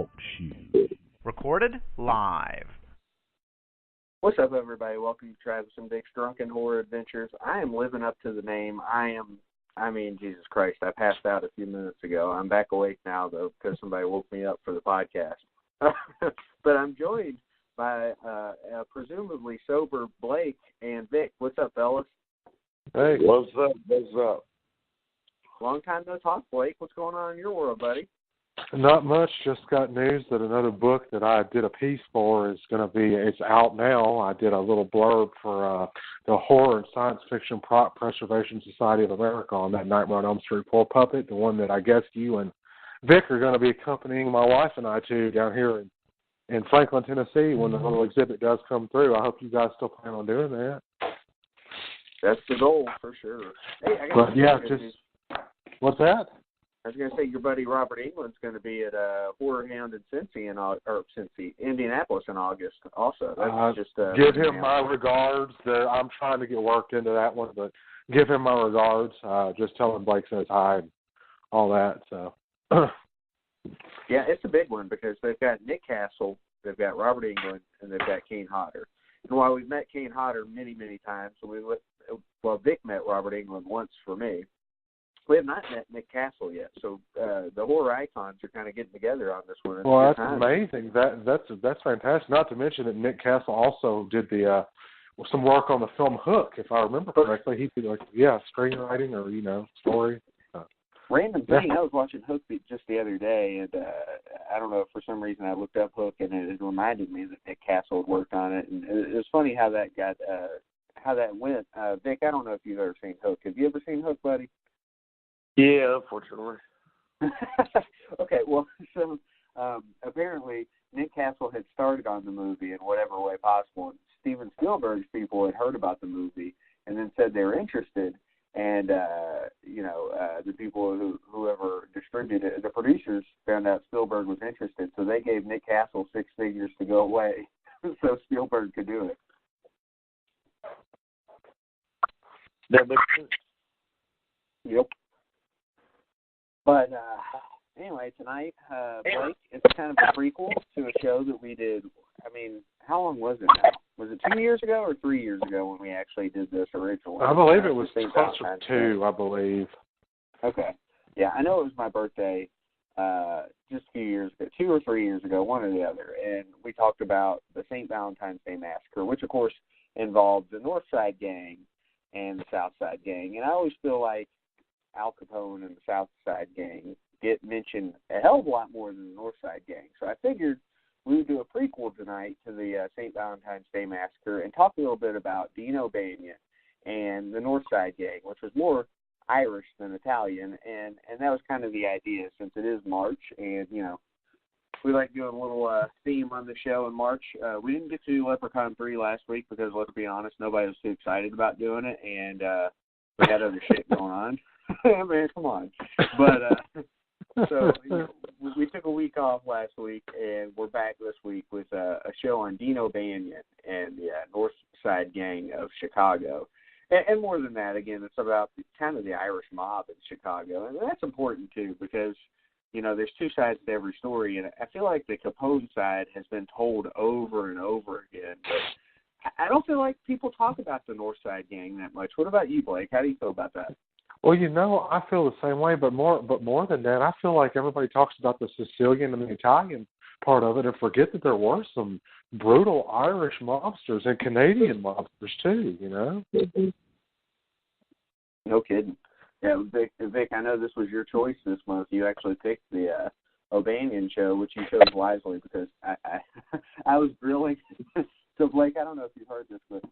Talk Show. Recorded live. What's up, everybody? Welcome to Travis and Dick's Drunken Horror Adventures. I am living up to the name. Jesus Christ, I passed out a few minutes ago. I'm back awake now, though, because somebody woke me up for the podcast. But I'm joined by presumably sober Blake and Vic. What's up, fellas? Hey, what's up? What's up? Long time no talk, Blake. What's going on in your world, buddy? Not much. Just got news that another book that I did a piece for is going to be, it's out now. I did a little blurb for the Horror and Science Fiction Prop Preservation Society of America on that Nightmare on Elm Street Poor Puppet, the one that I guess you and Vic are going to be accompanying my wife and I to down here in Franklin, Tennessee when the little exhibit does come through. I hope you guys still plan on doing that. That's the goal, for sure. Hey, what's that? I was going to say your buddy Robert England's going to be at Horror Hound in Indianapolis in August also. That's give him my regards. I'm trying to get worked into that one, but give him my regards. Just tell him Blake says hi and all that. So. Yeah, it's a big one because they've got Nick Castle, they've got Robert Englund, and they've got Kane Hodder. And while we've met Kane Hodder many, many times, Vic met Robert Englund once for me. We have not met Nick Castle yet, so the horror icons are kind of getting together on this one. Well, that's amazing. That's fantastic. Not to mention that Nick Castle also did some work on the film Hook, if I remember correctly. He did screenwriting or story. Random thing, I was watching Hook just the other day, and I don't know, for some reason I looked up Hook, and it reminded me that Nick Castle had worked on it, and it was funny how that went. Vic, I don't know if you've ever seen Hook. Have you ever seen Hook, buddy? Yeah, unfortunately. Okay, well, so apparently Nick Castle had started on the movie in whatever way possible, and Steven Spielberg's people had heard about the movie and then said they were interested, and the people whoever distributed it, the producers, found out Spielberg was interested, so they gave Nick Castle 6 figures to go away so Spielberg could do it. That makes sense. Yep. But anyway, tonight, Blake, it's kind of a prequel to a show that we did. I mean, how long was it now? Was it 2 years ago or 3 years ago when we actually did this originally? I believe it was closer to 2, I believe. Okay. Yeah, I know it was my birthday just a few years ago, 2 or 3 years ago, one or the other, and we talked about the St. Valentine's Day Massacre, which, of course, involved the North Side Gang and the South Side Gang. And I always feel like Al Capone and the South Side Gang get mentioned a hell of a lot more than the North Side Gang. So I figured we would do a prequel tonight to the St. Valentine's Day Massacre and talk a little bit about Dino Banyan and the North Side Gang, which was more Irish than Italian, and that was kind of the idea since it is March, and, we like doing a little theme on the show in March. We didn't get to do Leprechaun 3 last week because, let's be honest, nobody was too excited about doing it, and we had other shit going on. I mean, come on. But so we took a week off last week, and we're back this week with a show on Dino Banyan and the North Side Gang of Chicago. And more than that, again, it's about kind of the Irish mob in Chicago. And that's important, too, because, there's two sides to every story. And I feel like the Capone side has been told over and over again. But I don't feel like people talk about the North Side Gang that much. What about you, Blake? How do you feel about that? Well, I feel the same way, but more than that, I feel like everybody talks about the Sicilian and the Italian part of it and forget that there were some brutal Irish mobsters and Canadian mobsters too, No kidding. Yeah, Vic, I know this was your choice this month. You actually picked the O'Banion show, which you chose wisely because I was grilling. So, Blake, I don't know if you've heard this, but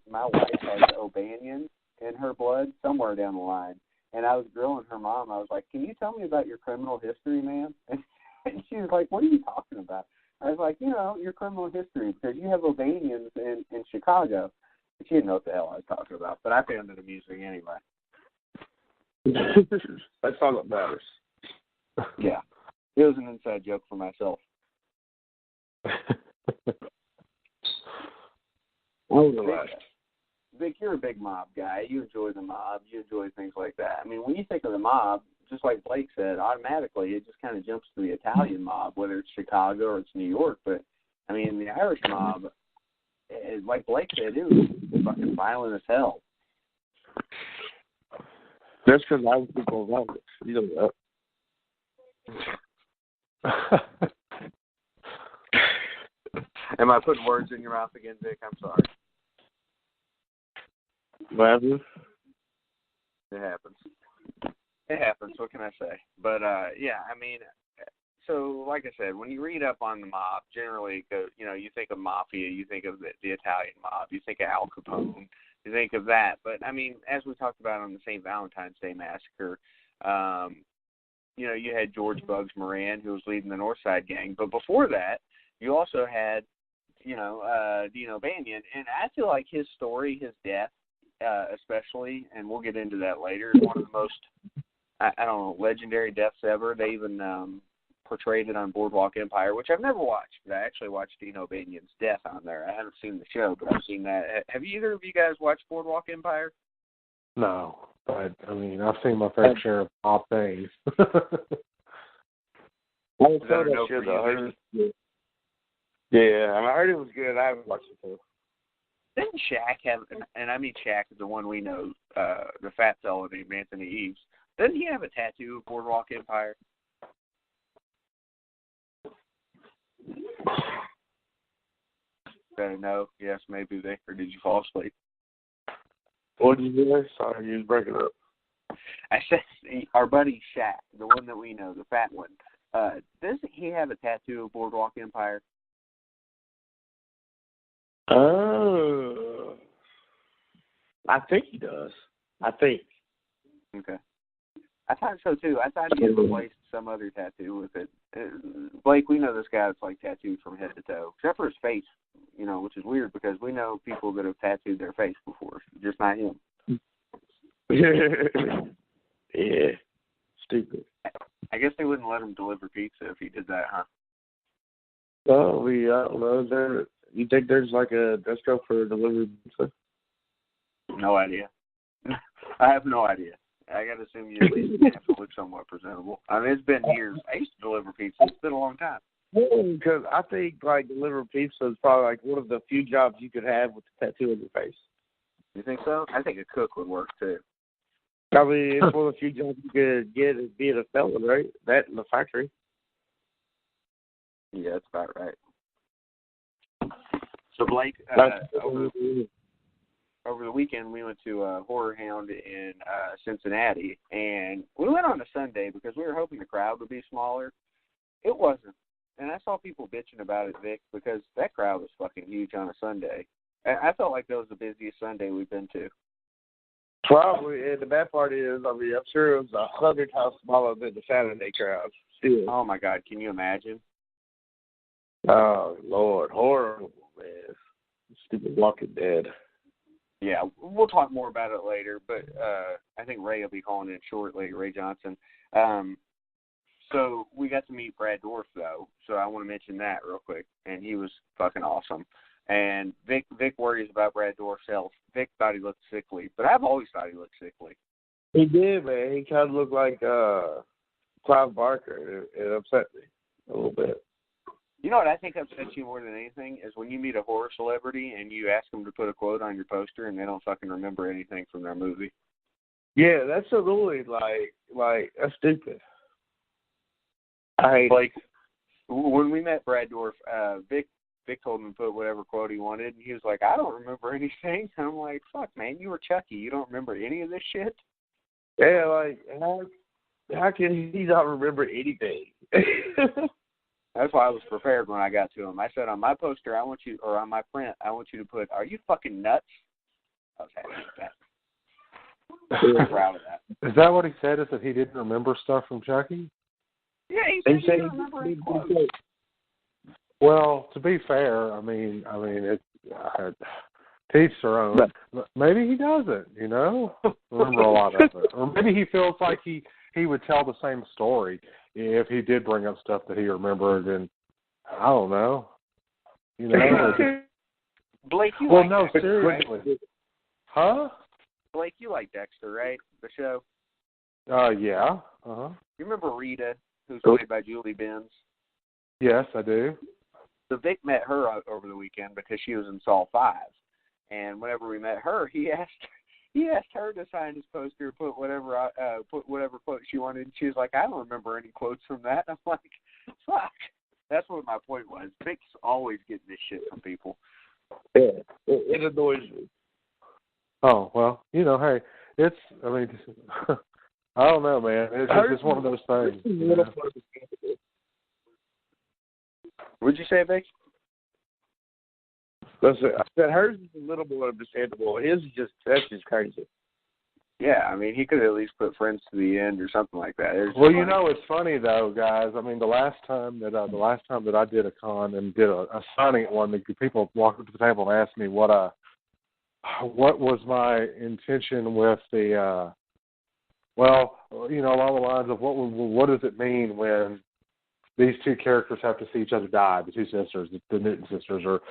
my wife has O'Banion in her blood somewhere down the line. And I was grilling her mom. I was like, can you tell me about your criminal history, ma'am? And she was like, what are you talking about? I was like, your criminal history, because you have O'Banians in Chicago. And she didn't know what the hell I was talking about, but I found it amusing anyway. That's all that matters. Yeah. It was an inside joke for myself. Vic, you're a big mob guy. You enjoy the mob. You enjoy things like that. I mean, when you think of the mob, just like Blake said, automatically it just kind of jumps to the Italian mob, whether it's Chicago or it's New York. But, I mean, the Irish mob, like Blake said, it was fucking violent as hell. That's because I was people around it. You know that. Am I putting words in your mouth again, Vic? I'm sorry. What happened? It happens. It happens. What can I say? But, yeah, I mean, so like I said, when you read up on the mob, generally, you know, you think of mafia, you think of the Italian mob, you think of Al Capone, you think of that. But, I mean, as we talked about on the St. Valentine's Day Massacre, you know, you had George Bugs Moran, who was leading the North Side Gang. But before that, you also had, you know, Dino Banyan. And I feel like his story, his death, especially, and we'll get into that later, is one of the most, I don't know, legendary deaths ever. They even portrayed it on Boardwalk Empire, which I've never watched, but I actually watched Dino Banyan's death on there. I haven't seen the show, but I've seen that. Have either of you guys watched Boardwalk Empire? No, but, I mean, I've seen my fair share of pop things. I saw that shit, though. Yeah, I heard it was good. I haven't watched it, though. Didn't Shaq have, and I mean Shaq is the one we know, the fat fellow named Anthony Eves, didn't he have a tattoo of Boardwalk Empire? Better no? Yes, maybe, Vic, or did you fall asleep? What did you say? Sorry, you was breaking up. I said our buddy Shaq, the one that we know, the fat one, doesn't he have a tattoo of Boardwalk Empire? Oh, I think he does. I think. Okay. I thought so, too. I thought he had replaced some other tattoo with it. Blake, we know this guy that's, like, tattooed from head to toe, except for his face, you know, which is weird because we know people that have tattooed their face before, just not him. Yeah. Stupid. I guess they wouldn't let him deliver pizza if he did that, huh? Oh, I don't know. You think there's like a disco for delivery pizza? No idea. I have no idea. I got to assume you at least have to look somewhat presentable. I mean, it's been years. I used to deliver pizza. It's been a long time. Because I think, like, deliver pizza is probably, like, one of the few jobs you could have with the tattoo on your face. You think so? I think a cook would work, too. I mean, it's one of the few jobs you could get as being a felon, right? That in the factory. Yeah, that's about right. So, Blake, over the weekend, we went to Horror Hound in Cincinnati, and we went on a Sunday because we were hoping the crowd would be smaller. It wasn't. And I saw people bitching about it, Vic, because that crowd was fucking huge on a Sunday. I felt like that was the busiest Sunday we've been to. Probably, and the bad part is, I mean, I'm sure it was 100 times smaller than the Saturday crowd. Still. Oh, my God, can you imagine? Oh, Lord, horrible, man. Stupid Walking Dead. Yeah, we'll talk more about it later, but I think Ray will be calling in shortly, Ray Johnson. So we got to meet Brad Dourif, though, so I want to mention that real quick, and he was fucking awesome. And Vic worries about Brad Dourif's health. Vic thought he looked sickly, but I've always thought he looked sickly. He did, man. He kind of looked like Clive Barker. It upset me a little bit. You know what I think upsets you more than anything is when you meet a horror celebrity and you ask them to put a quote on your poster and they don't fucking remember anything from their movie. Yeah, that's annoying. Like that's stupid. Like when we met Brad Dourif, Vic told him to put whatever quote he wanted, and he was like, "I don't remember anything." And I'm like, "Fuck, man, you were Chucky. You don't remember any of this shit?" Yeah, like how can he not remember anything? That's why I was prepared when I got to him. I said, on my poster, on my print, I want you to put, "Are you fucking nuts?" I was happy with that. I'm proud of that. Is that what he said? Is that he didn't remember stuff from Chucky? Yeah, he said he didn't remember any quotes. Well, to be fair, I mean, it teach their own. Maybe he doesn't, remember a lot of it, or maybe he feels like he would tell the same story if he did bring up stuff that he remembered, and I don't know. Blake, well, no, seriously. Huh? Blake, you like Dexter, right? The show. Yeah. Uh-huh. You remember Rita, who's played by Julie Benz? Yes, I do. So Vic met her over the weekend because she was in Saw 5. And whenever we met her, he asked her to sign his poster, put whatever quote she wanted. And she was like, I don't remember any quotes from that. I'm like, fuck. That's what my point was. Vic's always getting this shit from people. Yeah, it annoys me. Oh, well, hey, I don't know, man. It's just one of those things. What'd you say, Vic? Listen, I said hers is a little more understandable. His is that's just crazy. Yeah, I mean, he could at least put Friends to the End or something like that. Well, it's funny though, guys. I mean, the last time that I did a con and did a signing at one, the people walked up to the table and asked me what was my intention with the along the lines of what does it mean when these two characters have to see each other die, the two sisters, the Newton sisters, or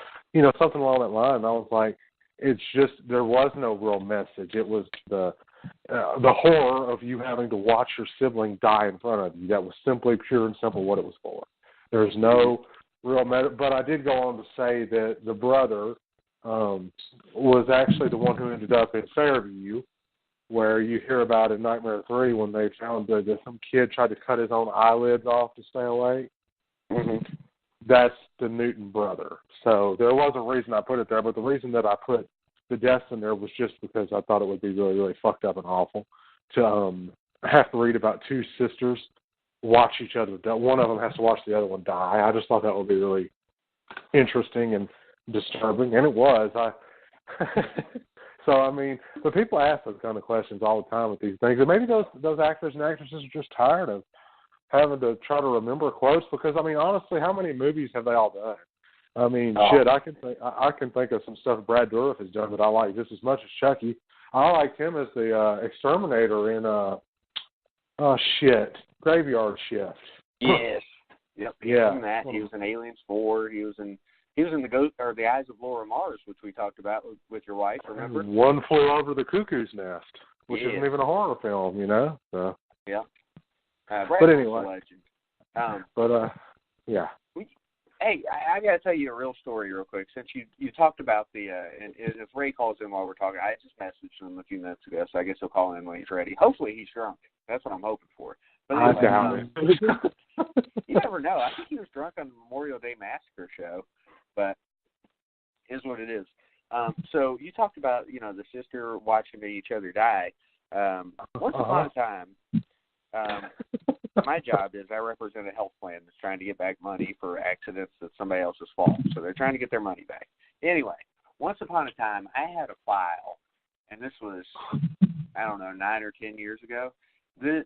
something along that line. And I was like, it's just there was no real message. It was the horror of you having to watch your sibling die in front of you. That was simply pure and simple what it was for. There's no real but I did go on to say that the brother was actually the one who ended up in Fairview, where you hear about in Nightmare 3 when they found that some kid tried to cut his own eyelids off to stay awake. Mm-hmm. That's the Newton brother. So there was a reason I put it there, but the reason that I put the deaths in there was just because I thought it would be really, really fucked up and awful to have to read about two sisters watch each other. One of them has to watch the other one die. I just thought that would be really interesting and disturbing, and it was. So, I mean, but people ask those kind of questions all the time with these things. And maybe those actors and actresses are just tired of having to try to remember quotes because, I mean, honestly, how many movies have they all done? I mean, I can think of some stuff Brad Dourif has done that I like just as much as Chucky. I liked him as the exterminator in, Graveyard Shift. Yes. Yep. He Yeah. was in that. He was in Aliens 4. He was in the Ghost or the Eyes of Laura Mars, which we talked about with your wife. Remember? One Flew Over the Cuckoo's Nest, which isn't even a horror film, So. Yeah. But anyway. Yeah. Hey, I got to tell you a real story real quick. Since you talked about and if Ray calls in while we're talking, I just messaged him a few minutes ago, so I guess he'll call in when he's ready. Hopefully he's drunk. That's what I'm hoping for. But anyway, I doubt it. You never know. I think he was drunk on the Memorial Day Massacre show, but is what it is. So you talked about, the sister watching each other die. Once upon a time, my job is I represent a health plan that's trying to get back money for accidents that somebody else's fault. So they're trying to get their money back. Anyway, once upon a time, I had a file, and this was, 9 or 10 years ago.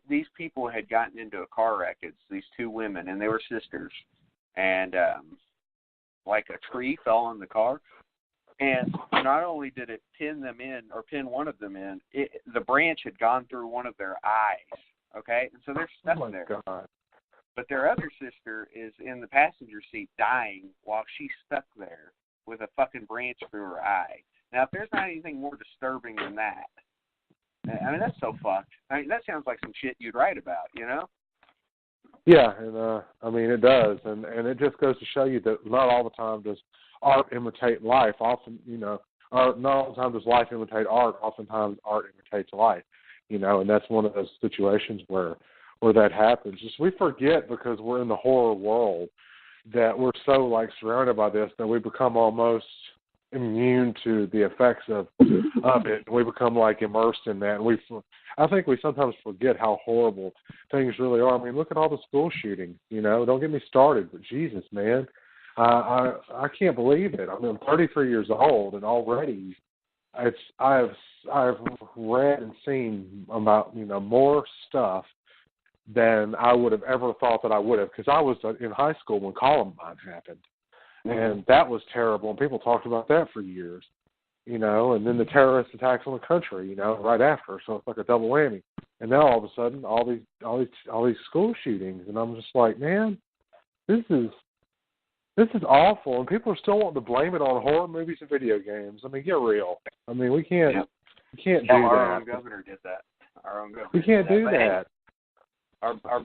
These people had gotten into a car wreck. It's these two women, and they were sisters. And like a tree fell on the car. And not only did it pin one of them in, the branch had gone through one of their eyes. Okay? And so they're stuck there. God. But their other sister is in the passenger seat dying while she's stuck there with a fucking branch through her eye. Now, if there's not anything more disturbing than that, I mean, that's so fucked. I mean, that sounds like some shit you'd write about, Yeah, and I mean, it does. And it just goes to show you that not all the time does art imitate life. Often, not all the time does life imitate art. Oftentimes art imitates life. And that's one of those situations where that happens. Just we forget because we're in the horror world that we're so surrounded by this that we become almost immune to the effects of it. We become immersed in that. And I think we sometimes forget how horrible things really are. I mean, look at all the school shootings. Don't get me started, but Jesus, man, I can't believe it. I mean, I'm 33 years old, and already I've read and seen about more stuff than I would have ever thought that I would have, because I was in high school when Columbine happened, and that was terrible, and people talked about that for years, and then the terrorist attacks on the country, right after, so it's like a double whammy, and now all of a sudden all these school shootings, and I'm just like, man, this is awful, and people are still wanting to blame it on horror movies and video games. I mean, get real. I mean, we can't. You can't do Our that. own governor did that. Our own governor. We can't did do that. Our